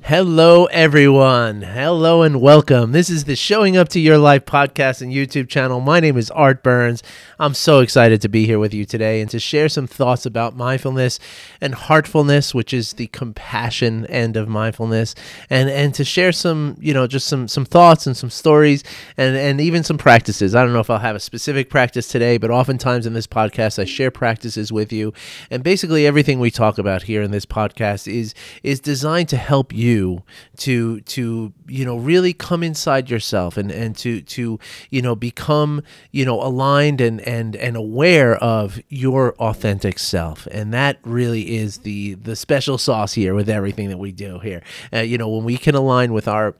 Hello, everyone. Hello and welcome. This is the Showing Up to Your Life podcast and YouTube channel. My name is Art Burns. I'm so excited to be here with you today and to share some thoughts about mindfulness and heartfulness, which is the compassion end of mindfulness, and to share some, just some thoughts and some stories and even some practices. I don't know if I'll have a specific practice today, but oftentimes in this podcast, I share practices with you. And basically everything we talk about here in this podcast is designed to help you to really come inside yourself and to become aligned and aware of your authentic self. And that really is the special sauce here with everything that we do here. When we can align with our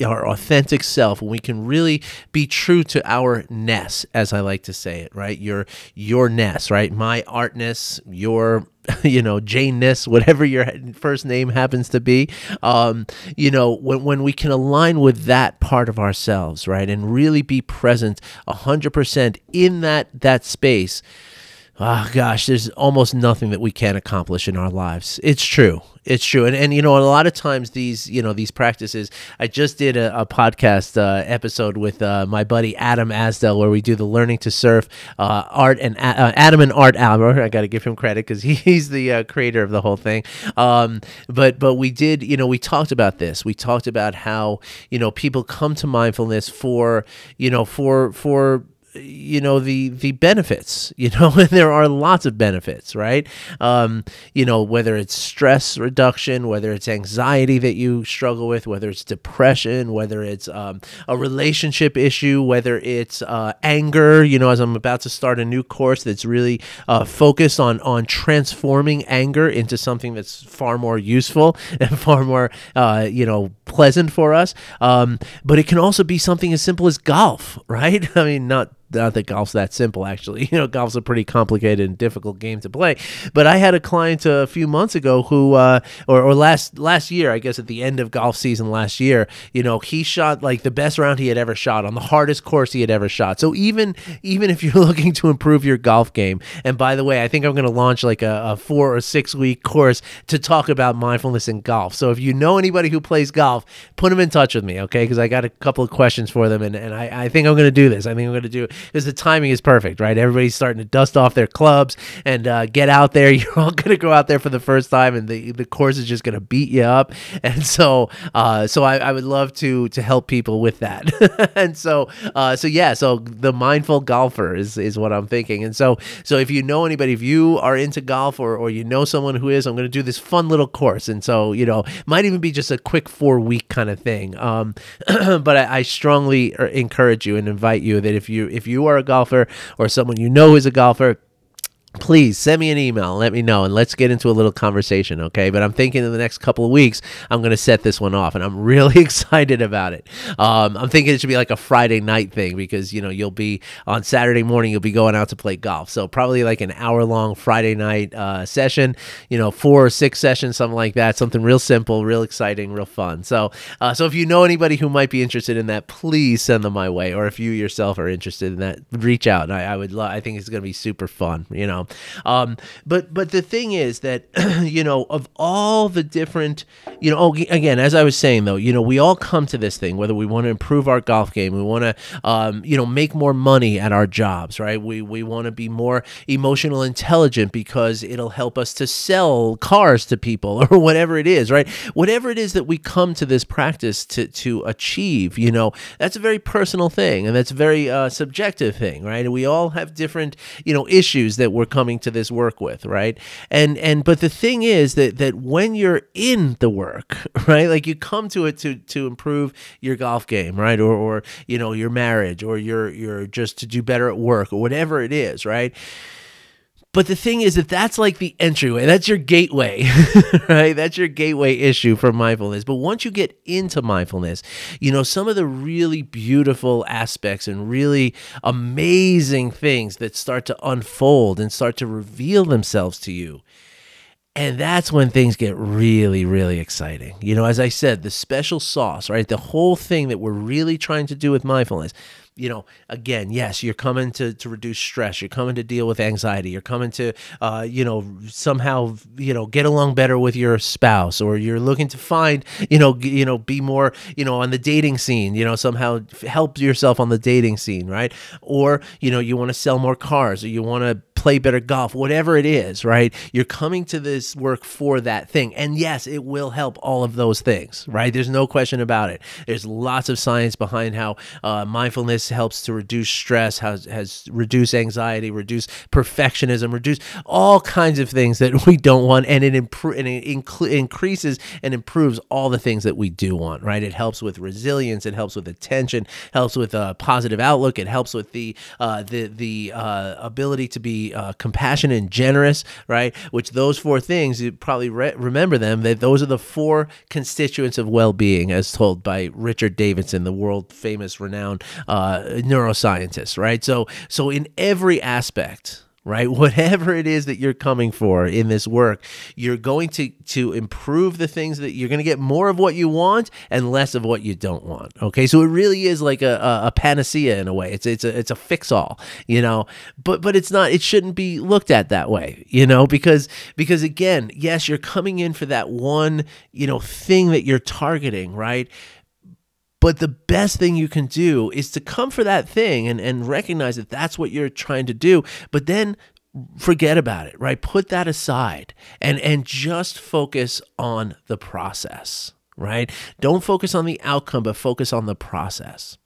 authentic self, when we can really be true to our ness, as I like to say it, right? Your ness, right? My artness, your Jane-ness, whatever your first name happens to be, when we can align with that part of ourselves, right? And really be present 100% in that space. Oh gosh, there's almost nothing that we can't accomplish in our lives. It's true. It's true. And a lot of times these practices, I just did a podcast episode with my buddy Adam Asdell, where we do the Learning to Surf, Adam and Art Albert. I got to give him credit because he's the creator of the whole thing. But we did, we talked about this. We talked about how, people come to mindfulness for the benefits, and there are lots of benefits, right? Whether it's stress reduction, whether it's anxiety that you struggle with, whether it's depression, whether it's a relationship issue, whether it's anger, as I'm about to start a new course that's really focused on transforming anger into something that's far more useful and far more, pleasant for us. But it can also be something as simple as golf, right? I mean, not that golf's that simple, actually. Golf's a pretty complicated and difficult game to play. But I had a client a few months ago who, or last year, I guess at the end of golf season last year, he shot like the best round he had ever shot on the hardest course he had ever shot. So even if you're looking to improve your golf game, and by the way, I think I'm going to launch like a 4 or 6 week course to talk about mindfulness in golf. So if you know anybody who plays golf, put them in touch with me, okay? Because I got a couple of questions for them, and I think I'm going to do this. I think I'm going to do it because the timing is perfect, right? Everybody's starting to dust off their clubs and get out there. You're all going to go out there for the first time, and the course is just going to beat you up. And so I would love to help people with that. And so the mindful golfer is what I'm thinking. And so if you know anybody, if you are into golf or you know someone who is, I'm going to do this fun little course. And so might even be just a quick 4-week kind of thing. But I strongly encourage you and invite you that if you are a golfer or someone who is a golfer, please send me an email and let me know, and let's get into a little conversation, okay? But I'm thinking in the next couple of weeks, I'm going to set this one off, and I'm really excited about it. I'm thinking it should be like a Friday night thing because, you'll be on Saturday morning, you'll be going out to play golf. So probably like an hour-long Friday night session, 4 or 6 sessions, something like that, something real simple, real exciting, real fun. So if you know anybody who might be interested in that, please send them my way. Or if you yourself are interested in that, reach out. I think it's going to be super fun, But the thing is that, of all the different, again, as I was saying, though, we all come to this thing, whether we want to improve our golf game, we want to, make more money at our jobs, right? We want to be more emotional intelligent because it'll help us to sell cars to people or whatever it is, right? Whatever it is that we come to this practice to achieve, that's a very personal thing, and that's a very subjective thing, right? And we all have different, issues that we're coming to this work with, right? But the thing is that when you're in the work, right, like you come to it to improve your golf game, right, or your marriage, or you're just to do better at work, or whatever it is, right? But the thing is that's like the entryway. That's your gateway, right? That's your gateway issue for mindfulness. But once you get into mindfulness, some of the really beautiful aspects and really amazing things that start to unfold and start to reveal themselves to you. And that's when things get really, really exciting. As I said, the special sauce, right? The whole thing that we're really trying to do with mindfulness again, yes, you're coming to reduce stress. You're coming to deal with anxiety. You're coming to, somehow, get along better with your spouse, or you're looking to find, be more, on the dating scene, somehow help yourself on the dating scene, right? Or, you want to sell more cars, or you want to play better golf, whatever it is, right? You're coming to this work for that thing. And yes, it will help all of those things, right? There's no question about it. There's lots of science behind how mindfulness helps to reduce stress, has reduced anxiety, reduce perfectionism, reduce all kinds of things that we don't want, and it increases and improves all the things that we do want, right? It helps with resilience, it helps with attention, helps with a positive outlook, it helps with the ability to be compassionate and generous, right? Which those four things, you probably remember them, that those are the four constituents of well-being, as told by Richard Davidson, the world famous, renowned neuroscientist, right? So in every aspect, right, whatever it is that you're coming for in this work, you're going to improve the things that you're going to get more of what you want and less of what you don't want. Okay, so it really is like a panacea in a way. It's a fix all, but it's not. It shouldn't be looked at that way, because again, yes, you're coming in for that one thing that you're targeting, right? But the best thing you can do is to come for that thing and recognize that that's what you're trying to do, but then forget about it, right? Put that aside and just focus on the process, right? Don't focus on the outcome, but focus on the process,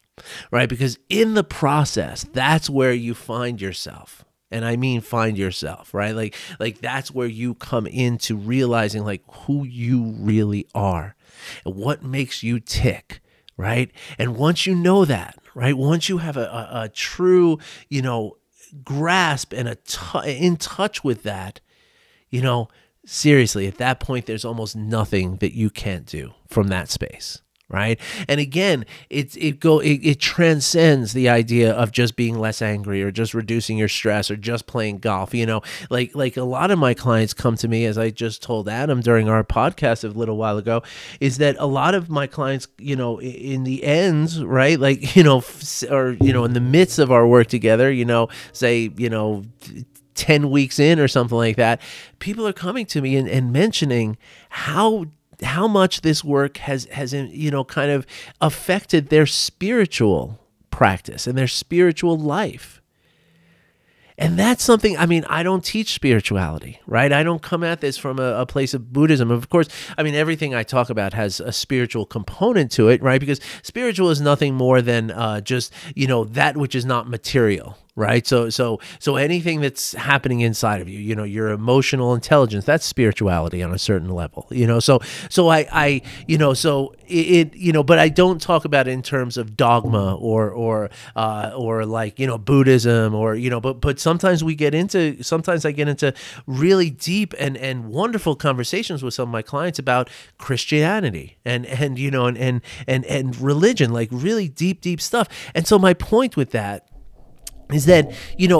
right? Because in the process, that's where you find yourself. And I mean find yourself, right? Like that's where you come into realizing like who you really are and what makes you tick. Right. And once you know that, right, once you have a true, grasp and in touch with that, seriously, at that point, there's almost nothing that you can't do from that space. Right. And again, it transcends the idea of just being less angry or just reducing your stress or just playing golf. Like a lot of my clients come to me, as I just told Adam during our podcast a little while ago, is that a lot of my clients, in the ends, right, like, or, in the midst of our work together, say, 10 weeks in or something like that, people are coming to me and mentioning how much this work has kind of affected their spiritual practice and their spiritual life. And that's something, I don't teach spirituality, right? I don't come at this from a place of Buddhism. Of course, everything I talk about has a spiritual component to it, right? Because spiritual is nothing more than just, that which is not material. Right. So anything that's happening inside of you, your emotional intelligence, that's spirituality on a certain level, so but I don't talk about it in terms of dogma or like, Buddhism or, but sometimes I get into really deep and wonderful conversations with some of my clients about Christianity and religion, like really deep stuff. And so my point with that is that,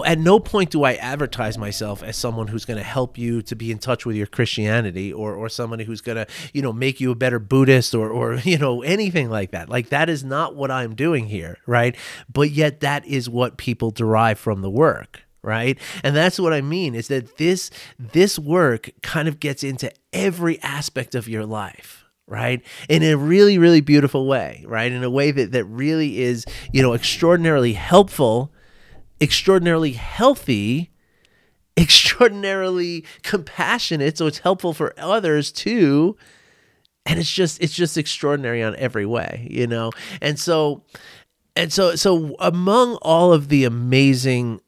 at no point do I advertise myself as someone who's going to help you to be in touch with your Christianity or somebody who's going to, make you a better Buddhist or anything like that. Like that is not what I'm doing here, right? But yet that is what people derive from the work, right? And that's what I mean is that this work kind of gets into every aspect of your life. Right? In a really, really beautiful way, right? In a way that really is, extraordinarily helpful, extraordinarily healthy, extraordinarily compassionate, so it's helpful for others too, and it's just extraordinary on every way, and so among all of the amazing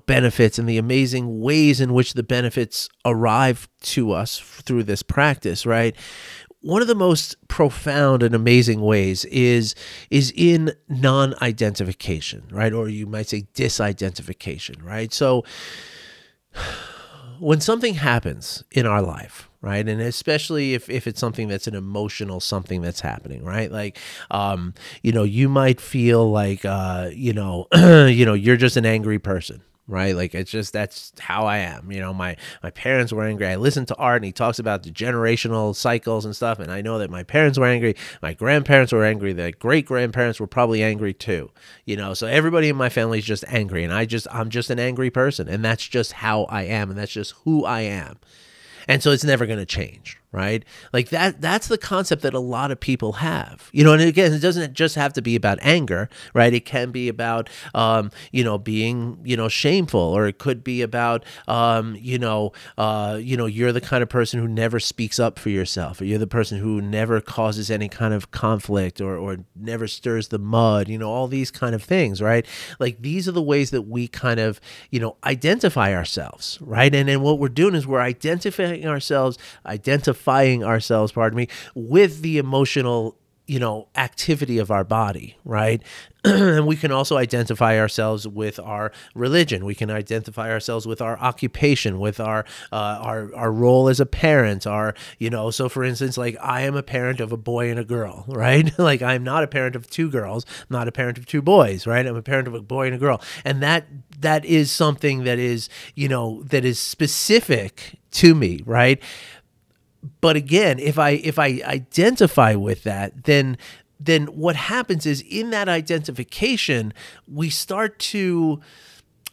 benefits and the amazing ways in which the benefits arrive to us through this practice, right? One of the most profound and amazing ways is in non-identification, right? Or you might say disidentification, right? So when something happens in our life, right? And especially if it's something that's an emotional something that's happening, right? Like, you might feel like, you're just an angry person, right? Like, it's just, that's how I am. You know, my parents were angry. I listen to Art, and he talks about the generational cycles and stuff, and I know that my parents were angry, my grandparents were angry, the great grandparents were probably angry too. You know, so everybody in my family is just angry, and I'm just an angry person, and that's just how I am, and that's just who I am. And so it's never going to change, right? Like that's the concept that a lot of people have, you know, and again, it doesn't just have to be about anger, right? It can be about, you know, being, you know, shameful, or it could be about, you know, you're the kind of person who never speaks up for yourself, or you're the person who never causes any kind of conflict, or never stirs the mud, you know, all these kind of things, right? Like, these are the ways that we kind of, you know, identify ourselves, right? And then what we're doing is we're identifying ourselves, pardon me, with the emotional, you know, activity of our body, right? And we can also identify ourselves with our religion. We can identify ourselves with our occupation, with our role as a parent, you know, so for instance, like, I am a parent of a boy and a girl, right? Like, I'm not a parent of two girls, I'm not a parent of two boys, right? I'm a parent of a boy and a girl. And that is something that is, you know, that is specific to me, right? But again, if I identify with that, then what happens is, in that identification, we start to,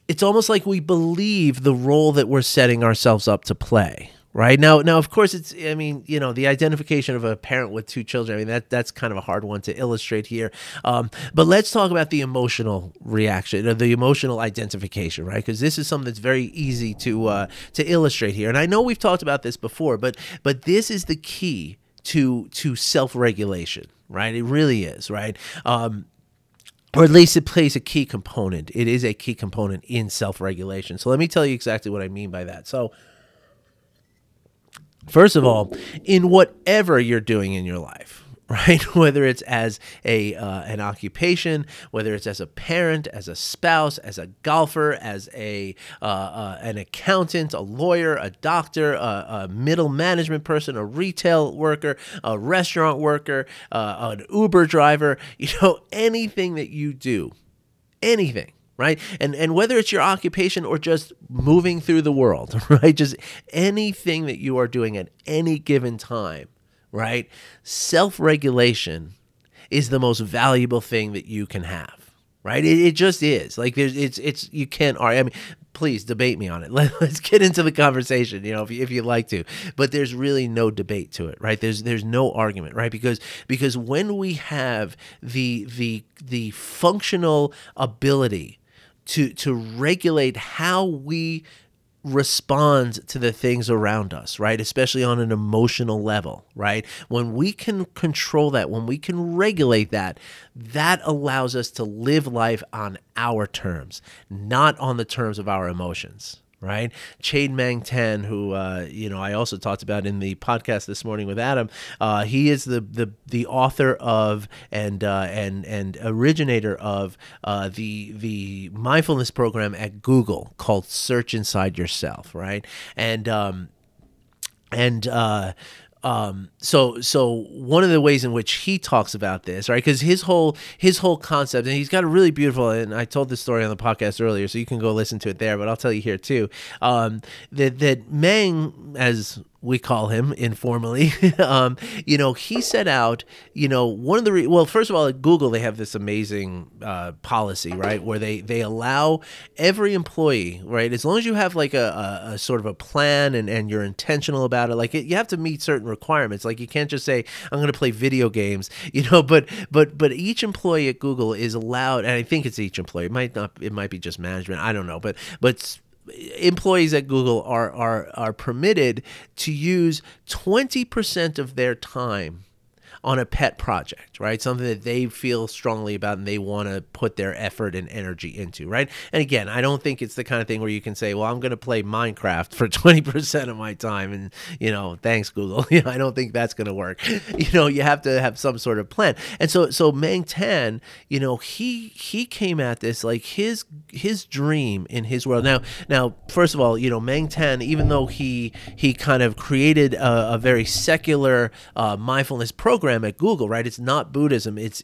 it's almost like we believe the role that we're setting ourselves up to play. Right now, of course, it's, I mean, you know, the identification of a parent with two children, I mean, that's kind of a hard one to illustrate here. But let's talk about the emotional reaction, or the emotional identification, right? Because this is something that's very easy to illustrate here. And I know we've talked about this before, but this is the key to self-regulation, right? It really is, right? Or at least it plays a key component. It is a key component in self-regulation. So let me tell you exactly what I mean by that. So, first of all, in whatever you're doing in your life, right? Whether it's as an occupation, whether it's as a parent, as a spouse, as a golfer, as an accountant, a lawyer, a doctor, a middle management person, a retail worker, a restaurant worker, an Uber driver, you know, anything that you do, anything. Right? And whether it's your occupation or just moving through the world, right? Just anything that you are doing at any given time, right? Self-regulation is the most valuable thing that you can have, right? It just is. Like, it's you can't argue. I mean, please debate me on it. Let's get into the conversation, you know, if you'd like to. But there's really no debate to it, right? There's no argument, right? Because when we have the functional ability to regulate how we respond to the things around us, right? Especially on an emotional level, right? When we can control that, when we can regulate that, that allows us to live life on our terms, not on the terms of our emotions. Right? Chade Mang Tan, who you know, I also talked about in the podcast this morning with Adam. He is the author of and originator of the mindfulness program at Google called Search Inside Yourself. Right? So one of the ways in which he talks about this, right? Because his whole concept, and he's got a really beautiful, and I told this story on the podcast earlier, so you can go listen to it there, but I'll tell you here too, that Mang, as we call him informally, you know, he set out, you know, one of the, well, first of all, at Google, they have this amazing policy, right, where they allow every employee, right, as long as you have like a sort of a plan and you're intentional about it, like you have to meet certain requirements. Like, you can't just say, I'm going to play video games, you know, but each employee at Google is allowed, and I think it's each employee, it might be just management, I don't know, but employees at Google are permitted to use 20% of their time on a pet project, right? Something that they feel strongly about and they want to put their effort and energy into, right? And again, I don't think it's the kind of thing where you can say, well, I'm going to play Minecraft for 20% of my time and, you know, thanks, Google. You know, I don't think that's going to work. You know, you have to have some sort of plan. And so Mang Tan, you know, he came at this like his dream in his world. Now, first of all, you know, Mang Tan, even though he kind of created a very secular mindfulness program, program at Google, right? It's not Buddhism. It's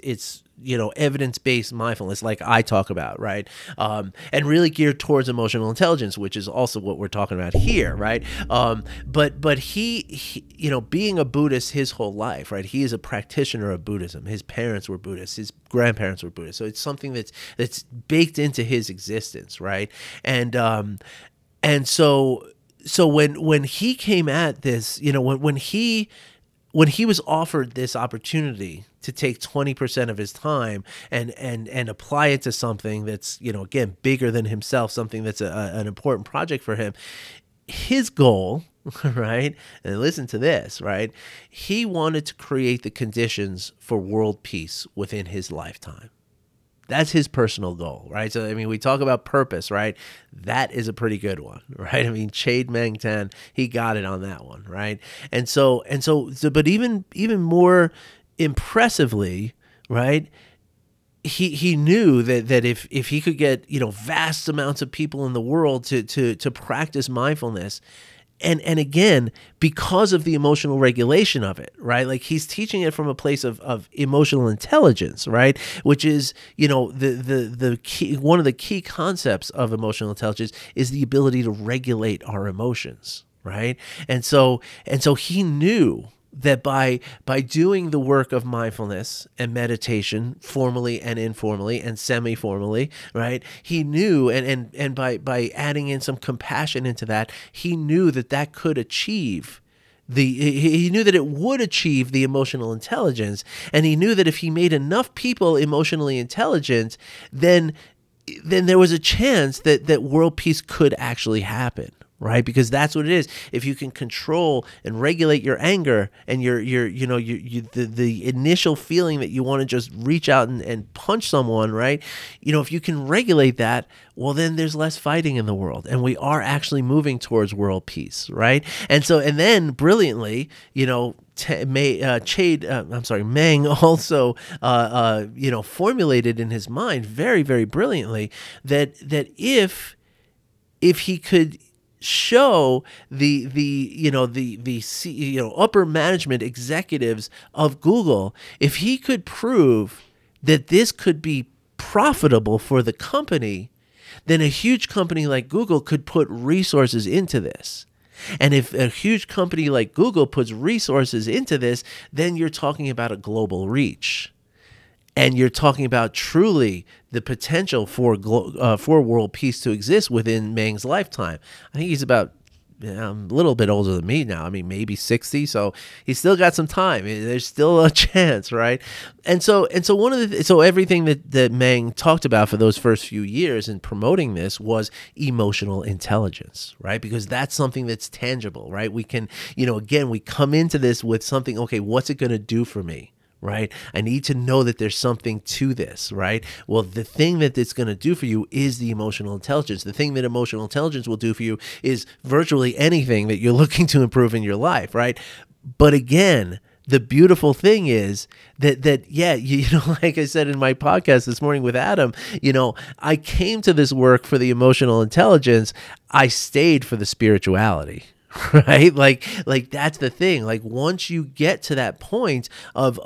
evidence-based mindfulness, like I talk about, right? And really geared towards emotional intelligence, which is also what we're talking about here, right? But he being a Buddhist his whole life, right? He is a practitioner of Buddhism. His parents were Buddhists. His grandparents were Buddhists. So it's something that's baked into his existence, right? And so when he came at this, when he was offered this opportunity to take 20% of his time and apply it to something that's, again, bigger than himself, something that's an important project for him, his goal, right? And listen to this, right? He wanted to create the conditions for world peace within his lifetime. That's his personal goal, right? So, I mean, we talk about purpose, right? That is a pretty good one, right? I mean, Chade Meng Tan, he got it on that one, right? But even more impressively, right? He knew that if he could get, vast amounts of people in the world to practice mindfulness, and again, because of the emotional regulation of it, right? Like he's teaching it from a place of emotional intelligence, right? Which is, the key, one of the key concepts of emotional intelligence is the ability to regulate our emotions, right? And so he knew that by doing the work of mindfulness and meditation, formally and informally and semi-formally, right? He knew, and by adding in some compassion into that, he knew that could achieve he knew that it would achieve the emotional intelligence, and he knew that if he made enough people emotionally intelligent, then there was a chance that world peace could actually happen. Right, because that's what it is. If you can control and regulate your anger and the initial feeling that you want to just reach out and punch someone, right? If you can regulate that, well, then there's less fighting in the world, and we are actually moving towards world peace, right? And then brilliantly, Meng also, formulated in his mind very, very brilliantly that if he could show the upper management executives of Google, if he could prove that this could be profitable for the company, then a huge company like Google could put resources into this. And if a huge company like Google puts resources into this, then you're talking about a global reach. And you're talking about truly the potential for world peace to exist within Meng's lifetime. I think he's about a little bit older than me now. I mean, maybe 60. So he's still got some time. There's still a chance, right? And so everything that Meng talked about for those first few years in promoting this was emotional intelligence, right? Because that's something that's tangible, right? We can, again, we come into this with something. Okay, what's it going to do for me? Right? I need to know that there's something to this, right? Well, the thing that it's going to do for you is the emotional intelligence. The thing that emotional intelligence will do for you is virtually anything that you're looking to improve in your life, right? But again, the beautiful thing is that like I said in my podcast this morning with Adam, I came to this work for the emotional intelligence. I stayed for the spirituality. Right? Like that's the thing. Like once you get to that point of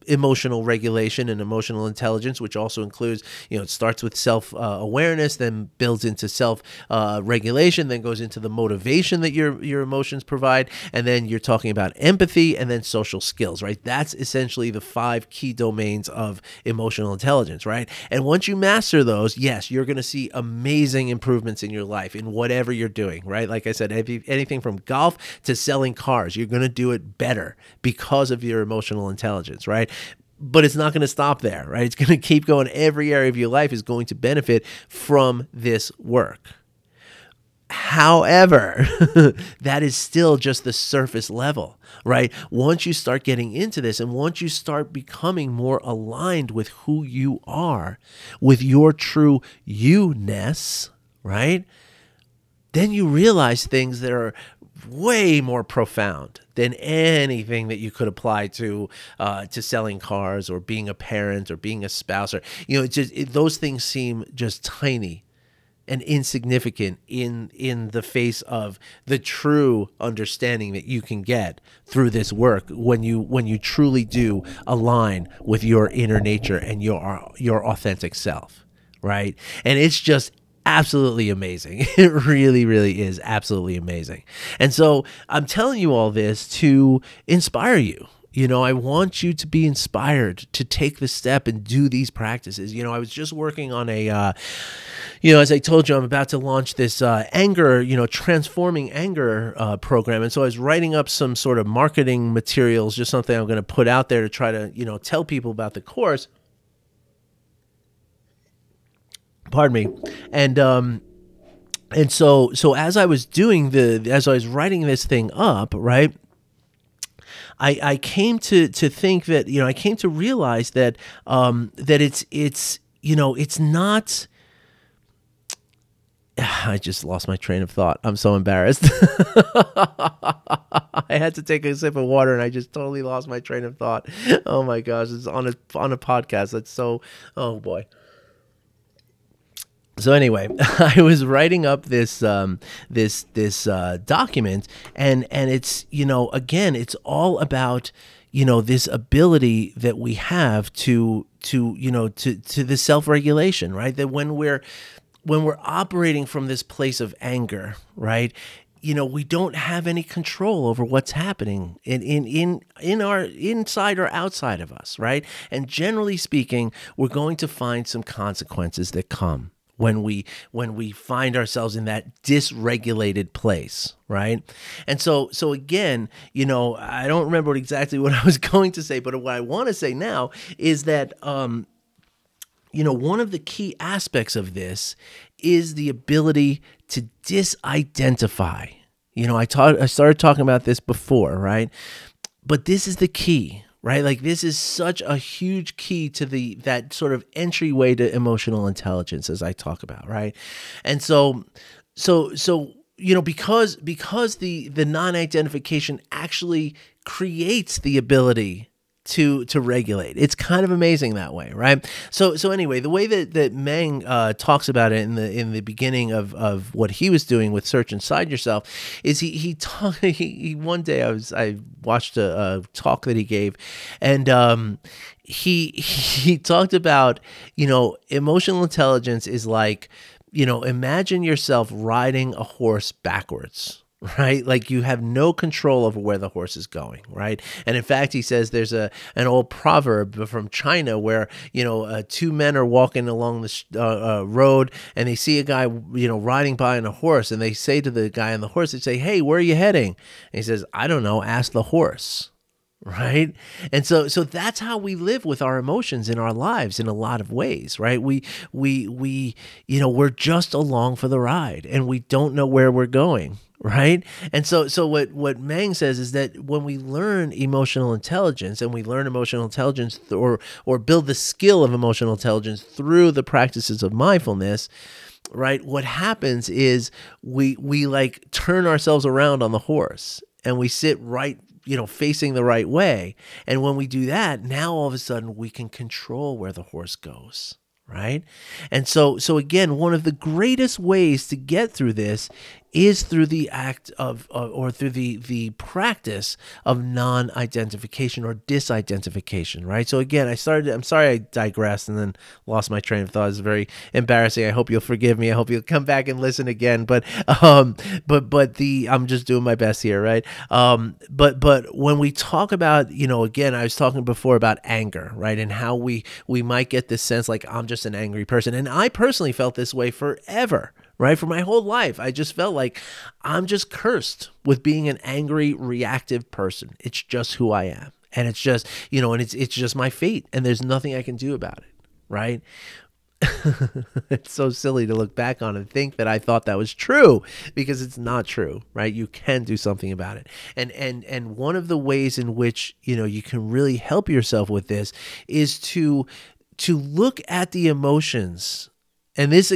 emotional regulation and emotional intelligence, which also includes, it starts with self-awareness, then builds into self-regulation, then goes into the motivation that your emotions provide, and then you're talking about empathy and then social skills, right? That's essentially the 5 key domains of emotional intelligence, right? And once you master those, yes, you're going to see amazing improvements in your life in whatever you're doing, right? Like I said, anything from golf to selling cars, you're going to do it better because of your emotional intelligence, right? But it's not going to stop there, right? It's going to keep going. Every area of your life is going to benefit from this work. However, that is still just the surface level, right? Once you start getting into this and once you start becoming more aligned with who you are, with your true you-ness, right? Then you realize things that are way more profound than anything that you could apply to selling cars or being a parent or being a spouse, or those things seem just tiny and insignificant in the face of the true understanding that you can get through this work when you truly do align with your inner nature and your authentic self, right? And it's just absolutely amazing. It really, really is absolutely amazing. And so I'm telling you all this to inspire you. I want you to be inspired to take the step and do these practices. I was just working on as I told you, I'm about to launch this anger, transforming anger program. And so I was writing up some sort of marketing materials, just something I'm going to put out there to try to, tell people about the course. Pardon me. And so as I was writing this thing up, right, I came to think that, I came to realize that it's not. I just lost my train of thought. I'm so embarrassed. I had to take a sip of water and I just totally lost my train of thought. Oh my gosh, it's on a podcast. That's so, oh boy. So anyway, I was writing up this document, and it's again, it's all about this ability that we have to the self-regulation, right? That when we're operating from this place of anger, right? We don't have any control over what's happening in our inside or outside of us, right? And generally speaking, we're going to find some consequences that come when we find ourselves in that dysregulated place, right? And so again, I don't remember exactly what I was going to say, but what I want to say now is that one of the key aspects of this is the ability to disidentify. I started talking about this before, right? But this is the key, right? Like, this is such a huge key to that sort of entryway to emotional intelligence, as I talk about, right? And so because the non-identification actually creates the ability to regulate. It's kind of amazing that way, right? So anyway, the way that Meng talks about it in the beginning of what he was doing with Search Inside Yourself is he one day I watched a talk that he gave, and he talked about emotional intelligence is like, imagine yourself riding a horse backwards. Right? Like, you have no control over where the horse is going, right? And in fact, he says there's an old proverb from China where, two men are walking along the road and they see a guy, riding by on a horse, and they say to the guy on the horse, they say, "Hey, where are you heading?" And he says, "I don't know, ask the horse." Right? And so that's how we live with our emotions in our lives in a lot of ways, right? We're just along for the ride and we don't know where we're going. Right? And so what Meng says is that when we learn emotional intelligence, and we learn emotional intelligence or build the skill of emotional intelligence through the practices of mindfulness, right? What happens is we like turn ourselves around on the horse and we sit right, facing the right way. And when we do that, now all of a sudden we can control where the horse goes. Right? And so again, one of the greatest ways to get through this is through the act of, or through the practice of non-identification or disidentification, right? So again, I'm sorry I digressed and then lost my train of thought. It's very embarrassing. I hope you'll forgive me. I hope you'll come back and listen again. But I'm just doing my best here, right? But when we talk about, again, I was talking before about anger, right? And how we might get this sense like, I'm just an angry person. And I personally felt this way forever. Right? For my whole life, I just felt like I'm just cursed with being an angry, reactive person. It's just who I am. And it's just, and it's just my fate. And there's nothing I can do about it. Right? It's so silly to look back on and think that I thought that was true, because it's not true, right? You can do something about it. And one of the ways in which, you can really help yourself with this is to look at the emotions. And this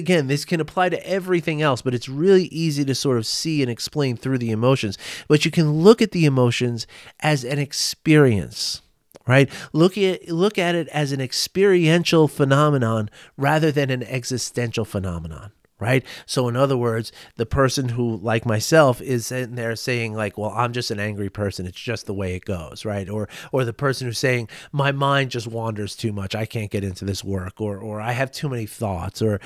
can apply to everything else, but it's really easy to sort of see and explain through the emotions. But you can look at the emotions as an experience, right? Look at it as an experiential phenomenon rather than an existential phenomenon, right? So in other words, the person who, like myself, is sitting there saying like, well, I'm just an angry person. It's just the way it goes, right? Or the person who's saying, my mind just wanders too much. I can't get into this work, or I have too many thoughts, or,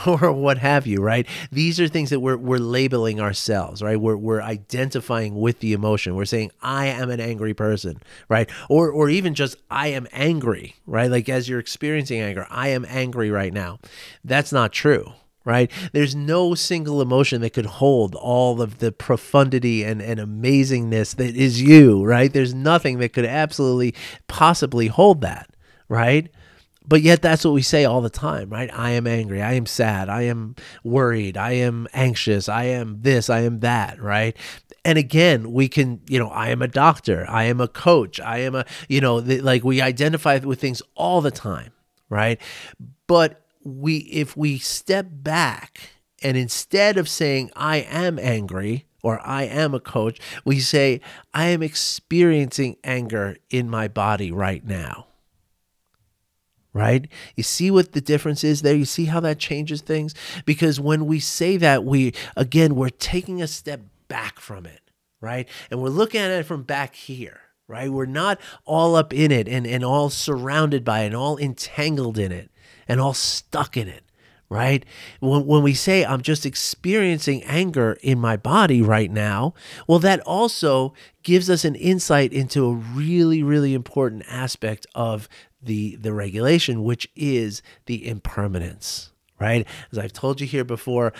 or what have you, right? These are things that we're labeling ourselves, right? We're identifying with the emotion. We're saying, I am an angry person, right? Or even just, I am angry, right? Like as you're experiencing anger, I am angry right now. That's not true. Right? There's no single emotion that could hold all of the profundity and amazingness that is you, right? There's nothing that could absolutely possibly hold that, right? But yet that's what we say all the time, right? I am angry. I am sad. I am worried. I am anxious. I am this. I am that, right? And again, we can, I am a doctor. I am a coach. I am like we identify with things all the time, right? But if we step back and instead of saying I am angry or I am a coach, we say I am experiencing anger in my body right now. Right? You see what the difference is there? You see how that changes things? Because when we say that, we're taking a step back from it, right? And we're looking at it from back here, right? We're not all up in it and all surrounded by it and all entangled in it and all stuck in it, right? When we say, I'm just experiencing anger in my body right now, well, that also gives us an insight into a really, really important aspect of the regulation, which is the impermanence. Right? As I've told you here before,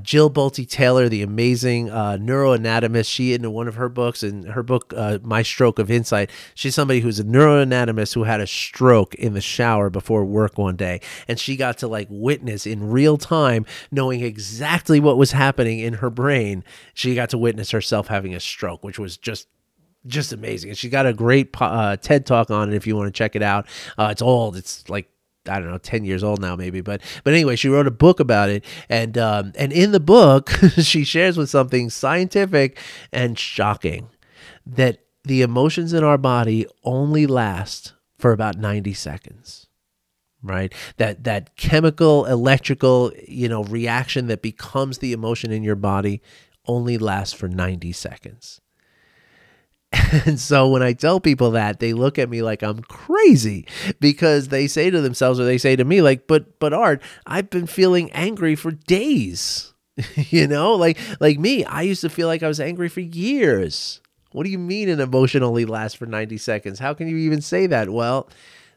Jill Bolte Taylor, the amazing neuroanatomist, she in one of her books, in her book, My Stroke of Insight, she's somebody who's a neuroanatomist who had a stroke in the shower before work one day. And she got to like witness in real time, knowing exactly what was happening in her brain. She got to witness herself having a stroke, which was just amazing. And she got a great TED Talk on it if you want to check it out. It's old. It's like, I don't know, 10 years old now maybe. But anyway, she wrote a book about it. And in the book, she shares with something scientific and shocking, that the emotions in our body only last for about 90 seconds. Right? That chemical, electrical, reaction that becomes the emotion in your body only lasts for 90 seconds. And so when I tell people that, they look at me like I'm crazy, because they say to themselves, or they say to me like, but Art, I've been feeling angry for days. Like me, I used to feel like I was angry for years. What do you mean an emotion only lasts for 90 seconds? How can you even say that? Well,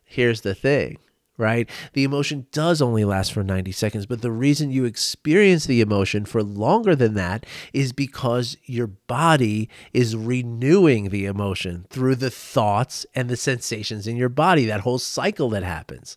here's the thing. Right? The emotion does only last for 90 seconds, but the reason you experience the emotion for longer than that is because your body is renewing the emotion through the thoughts and the sensations in your body, that whole cycle that happens.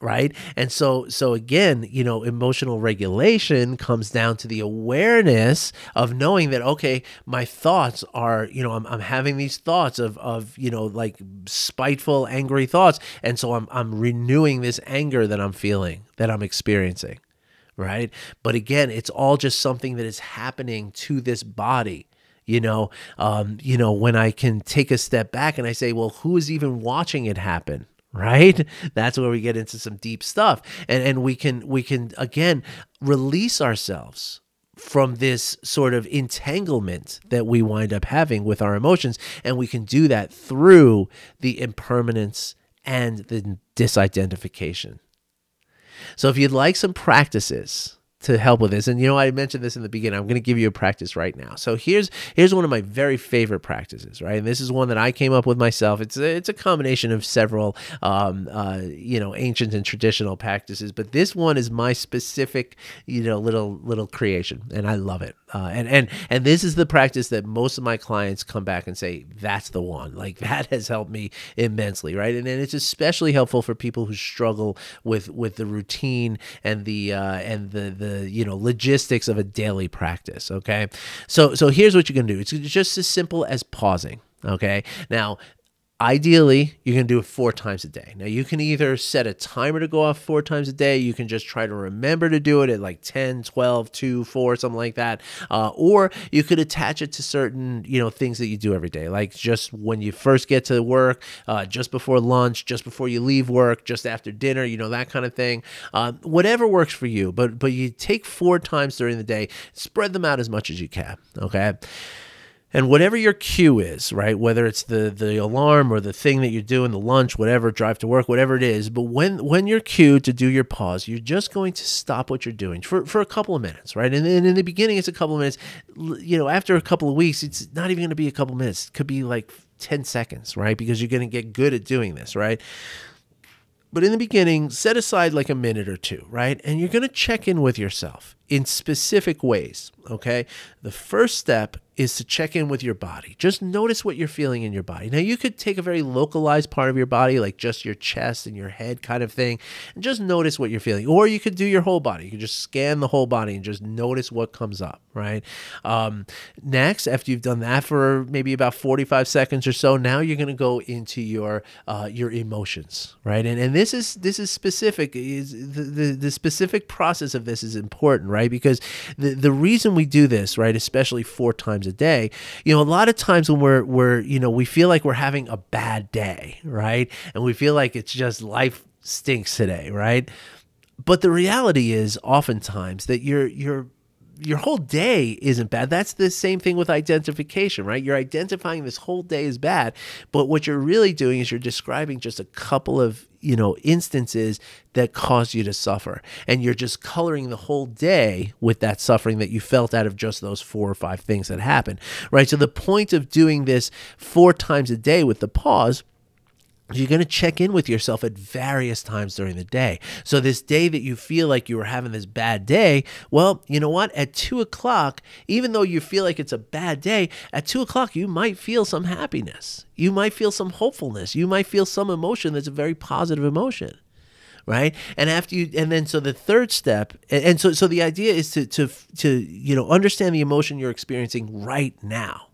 Right? And so again, emotional regulation comes down to the awareness of knowing that, okay, my thoughts are, I'm having these thoughts of like spiteful, angry thoughts. And so I'm renewing this anger that I'm feeling, that I'm experiencing. Right? But again, it's all just something that is happening to this body. When I can take a step back and I say, well, who is even watching it happen? Right? That's where we get into some deep stuff. And we can again release ourselves from this sort of entanglement that we wind up having with our emotions. And we can do that through the impermanence and the disidentification. So if you'd like some practices to help with this, and I mentioned this in the beginning, I'm going to give you a practice right now. So here's one of my very favorite practices, right? And this is one that I came up with myself. It's a combination of several ancient and traditional practices, but this one is my specific little creation, and I love it. And this is the practice that most of my clients come back and say, that's the one. Like, that has helped me immensely, right? And it's especially helpful for people who struggle with the routine and the logistics of a daily practice. Okay, so here's what you can do. It's just as simple as pausing. Okay, now Ideally, you can do it 4 times a day. Now, you can either set a timer to go off 4 times a day. You can just try to remember to do it at like 10, 12, 2, 4, something like that. Or you could attach it to certain, things that you do every day, like just when you first get to work, just before lunch, just before you leave work, just after dinner, that kind of thing. Whatever works for you. But you take 4 times during the day, spread them out as much as you can, okay? And whatever your cue is, right, whether it's the alarm or the thing that you're doing, the lunch, whatever, drive to work, whatever it is, but when you're cued to do your pause, you're just going to stop what you're doing for a couple of minutes, right? And in the beginning, it's a couple of minutes. After a couple of weeks, it's not even going to be a couple of minutes. It could be like 10 seconds, right? Because you're going to get good at doing this, right? But in the beginning, set aside like a minute or two, right? And you're going to check in with yourself in specific ways, okay? The first step is to check in with your body. Just notice what you're feeling in your body. Now, you could take a very localized part of your body, like just your chest and your head kind of thing, and just notice what you're feeling. Or you could do your whole body. You could just scan the whole body and just notice what comes up, right? Next, after you've done that for maybe about 45 seconds or so, now you're going to go into your emotions, right? And this is specific. The specific process of this is important, right? Because the reason we do this, right, especially 4 times a day, a lot of times when we're we feel like we're having a bad day, right? And we feel like it's just life stinks today, right? But the reality is oftentimes that your whole day isn't bad. That's the same thing with identification, right? You're identifying this whole day as bad, but what you're really doing is you're describing just a couple of, instances that caused you to suffer. And you're just coloring the whole day with that suffering that you felt out of just those 4 or 5 things that happened, right? So the point of doing this 4 times a day with the pause, you're going to check in with yourself at various times during the day. So this day that you feel like you were having this bad day, well, you know what? At 2 o'clock, even though you feel like it's a bad day, at 2 o'clock, you might feel some happiness. You might feel some hopefulness. You might feel some emotion that's a very positive emotion. Right. And so the third step, and so the idea is to understand the emotion you're experiencing right now,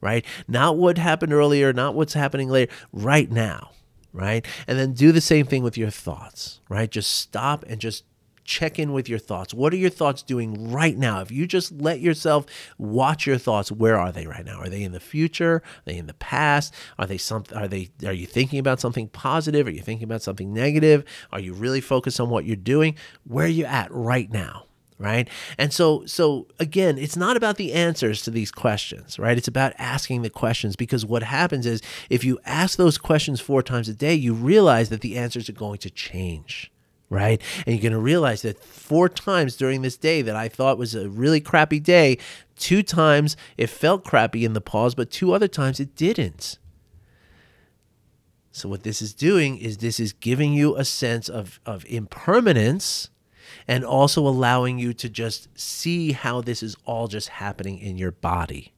right? Not what happened earlier, not what's happening later, right now. Right? And then do the same thing with your thoughts, right? Just stop and just check in with your thoughts. What are your thoughts doing right now? If you just let yourself watch your thoughts, where are they right now? Are they in the future? Are they in the past? Are you thinking about something positive? Are you thinking about something negative? Are you really focused on what you're doing? Where are you at right now? Right? And so again, it's not about the answers to these questions, right? It's about asking the questions, because what happens is if you ask those questions 4 times a day, you realize that the answers are going to change, right? And you're going to realize that 4 times during this day that I thought was a really crappy day, 2 times it felt crappy in the pause, but 2 other times it didn't. So what this is doing is this is giving you a sense of impermanence, and also allowing you to just see how this is all just happening in your body,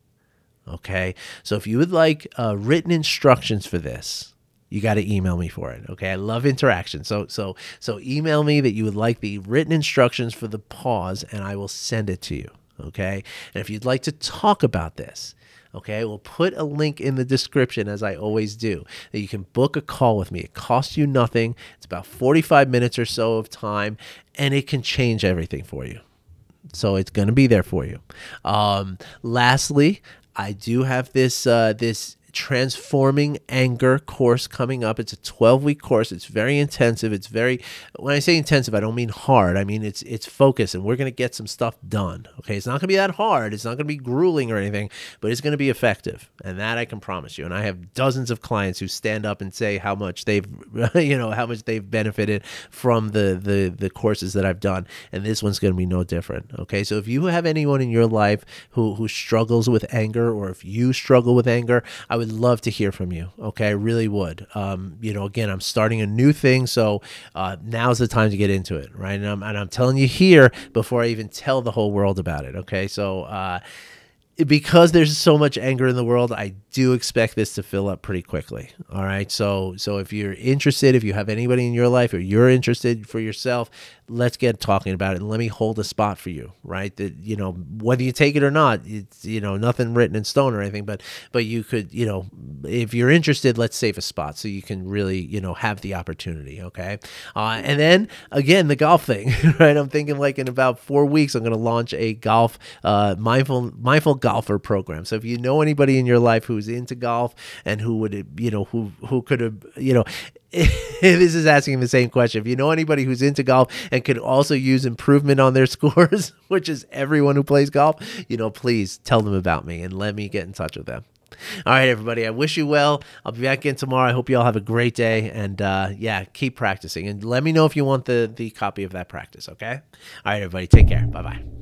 okay? So if you would like written instructions for this, you got to email me for it, okay? I love interaction. So email me that you would like the written instructions for the pause, and I will send it to you, okay? And if you'd like to talk about this, okay, we'll put a link in the description, as I always do, that you can book a call with me. It costs you nothing. It's about 45 minutes or so of time, and it can change everything for you. So it's going to be there for you. Lastly, I do have this Transforming Anger course coming up. It's a 12-week course. It's very intensive. When I say intensive, I don't mean hard. I mean it's focused, and we're going to get some stuff done. Okay, it's not going to be that hard. It's not going to be grueling or anything, but it's going to be effective, and that I can promise you. And I have dozens of clients who stand up and say how much they've benefited from the courses that I've done, and this one's going to be no different. Okay, so if you have anyone in your life who struggles with anger, or if you struggle with anger, I would love to hear from you. Okay, I really would. Again, I'm starting a new thing, so now's the time to get into it, right? And I'm telling you here before I even tell the whole world about it. Okay, so because there's so much anger in the world, I do expect this to fill up pretty quickly. All right. So if you're interested, if you have anybody in your life or you're interested for yourself, let's get talking about it and let me hold a spot for you. Right. That, whether you take it or not, it's, nothing written in stone or anything, but you could, if you're interested, let's save a spot so you can really, have the opportunity. Okay. And then again, the golf thing, right? I'm thinking like in about 4 weeks, I'm going to launch a golf, mindful golfer program. So if you know anybody in your life who's into golf and who would, who could have, this is asking the same question. If you know anybody who's into golf and could also use improvement on their scores, which is everyone who plays golf, please tell them about me and let me get in touch with them. All right, everybody, I wish you well. I'll be back again tomorrow. I hope you all have a great day. And yeah, keep practicing. And let me know if you want the copy of that practice, okay? All right, everybody, take care. Bye-bye.